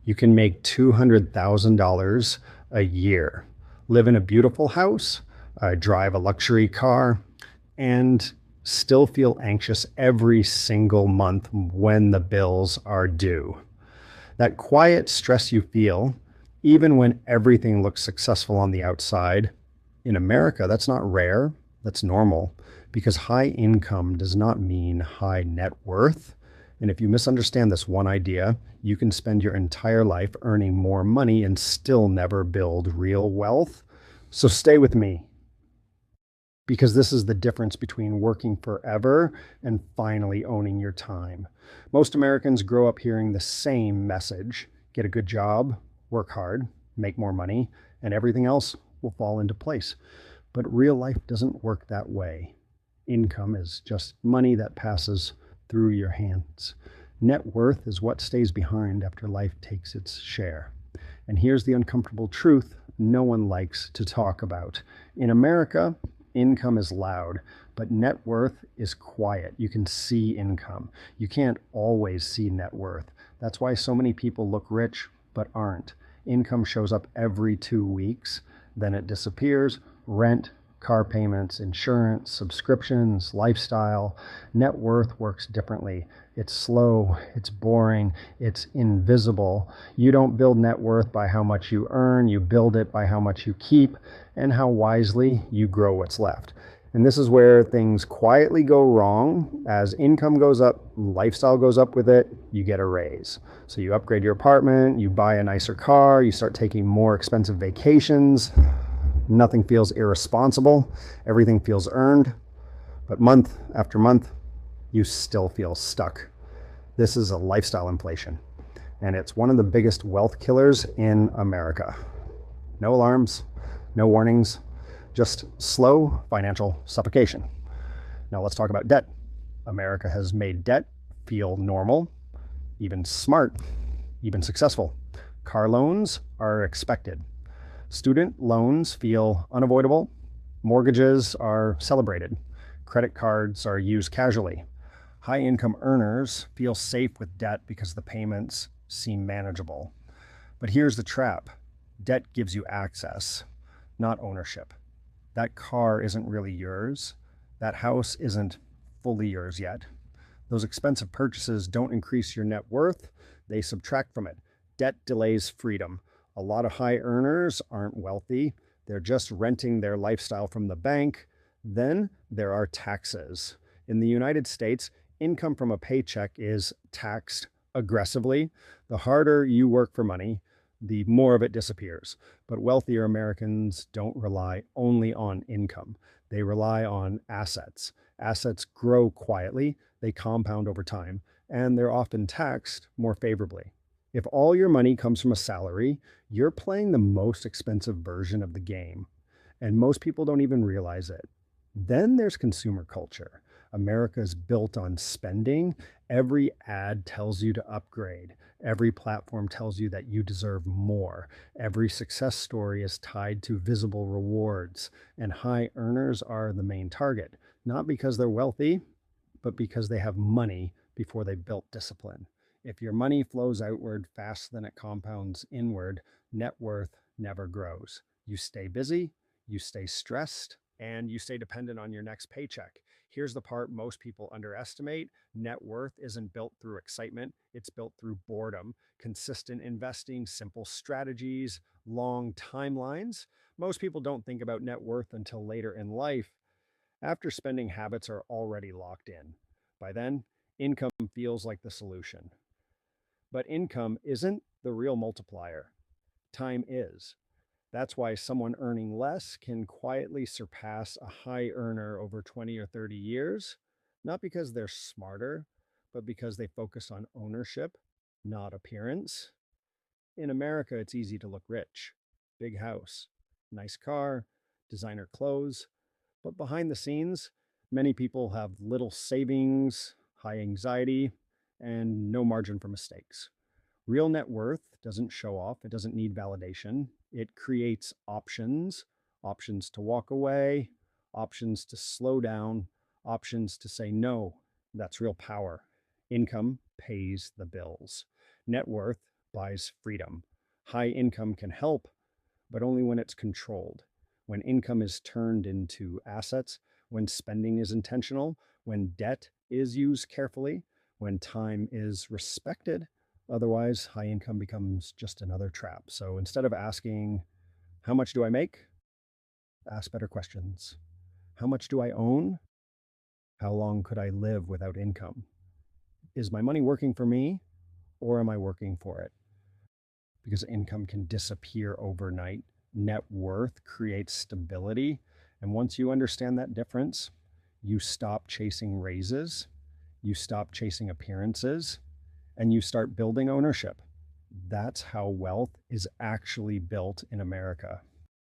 You can make $200,000 a year, live in a beautiful house, drive a luxury car, and still feel anxious every single month when the bills are due. That quiet stress you feel, even when everything looks successful on the outside, in America, that's not rare, that's normal, because high income does not mean high net worth. And if you misunderstand this one idea, you can spend your entire life earning more money and still never build real wealth. So stay with me, because this is the difference between working forever and finally owning your time. Most Americans grow up hearing the same message: get a good job, work hard, make more money, and everything else will fall into place. But real life doesn't work that way. Income is just money that passes through your hands. Net worth is what stays behind after life takes its share. And here's the uncomfortable truth no one likes to talk about. In America, income is loud, but net worth is quiet. You can see income. You can't always see net worth. That's why so many people look rich but aren't. Income shows up every 2 weeks, then it disappears. Rent, car payments, insurance, subscriptions, lifestyle. Net worth works differently. It's slow, it's boring, it's invisible. You don't build net worth by how much you earn, you build it by how much you keep and how wisely you grow what's left. And this is where things quietly go wrong. As income goes up, lifestyle goes up with it, you get a raise. So you upgrade your apartment, you buy a nicer car, you start taking more expensive vacations. Nothing feels irresponsible. Everything feels earned. But month after month, you still feel stuck. This is a lifestyle inflation, and it's one of the biggest wealth killers in America. No alarms, no warnings, just slow financial suffocation. Now let's talk about debt. America has made debt feel normal, even smart, even successful. Car loans are expected. Student loans feel unavoidable. Mortgages are celebrated. Credit cards are used casually. High income earners feel safe with debt because the payments seem manageable. But here's the trap: debt gives you access, not ownership. That car isn't really yours. That house isn't fully yours yet. Those expensive purchases don't increase your net worth, they subtract from it. Debt delays freedom. A lot of high earners aren't wealthy. They're just renting their lifestyle from the bank. Then there are taxes. In the United States, income from a paycheck is taxed aggressively. The harder you work for money, the more of it disappears. But wealthier Americans don't rely only on income. They rely on assets. Assets grow quietly, they compound over time, and they're often taxed more favorably. If all your money comes from a salary, you're playing the most expensive version of the game, and most people don't even realize it. Then there's consumer culture. America is built on spending. Every ad tells you to upgrade. Every platform tells you that you deserve more. Every success story is tied to visible rewards, and high earners are the main target, not because they're wealthy, but because they have money before they built discipline. If your money flows outward faster than it compounds inward, net worth never grows. You stay busy, you stay stressed, and you stay dependent on your next paycheck. Here's the part most people underestimate: net worth isn't built through excitement, it's built through boredom. Consistent investing, simple strategies, long timelines. Most people don't think about net worth until later in life, after spending habits are already locked in. By then, income feels like the solution. But income isn't the real multiplier. Time is. That's why someone earning less can quietly surpass a high earner over 20 or 30 years, not because they're smarter, but because they focus on ownership, not appearance. In America, it's easy to look rich: big house, nice car, designer clothes. But behind the scenes, many people have little savings, high anxiety, and no margin for mistakes. Real net worth doesn't show off, it doesn't need validation. It creates options: options to walk away, options to slow down, options to say no. That's real power. Income pays the bills. Net worth buys freedom. High income can help, but only when it's controlled. When income is turned into assets, when spending is intentional, when debt is used carefully, when time is respected. Otherwise, high income becomes just another trap. So instead of asking, how much do I make? Ask better questions. How much do I own? How long could I live without income? Is my money working for me or am I working for it? Because income can disappear overnight. Net worth creates stability. And once you understand that difference, you stop chasing raises, you stop chasing appearances, and you start building ownership. That's how wealth is actually built in America.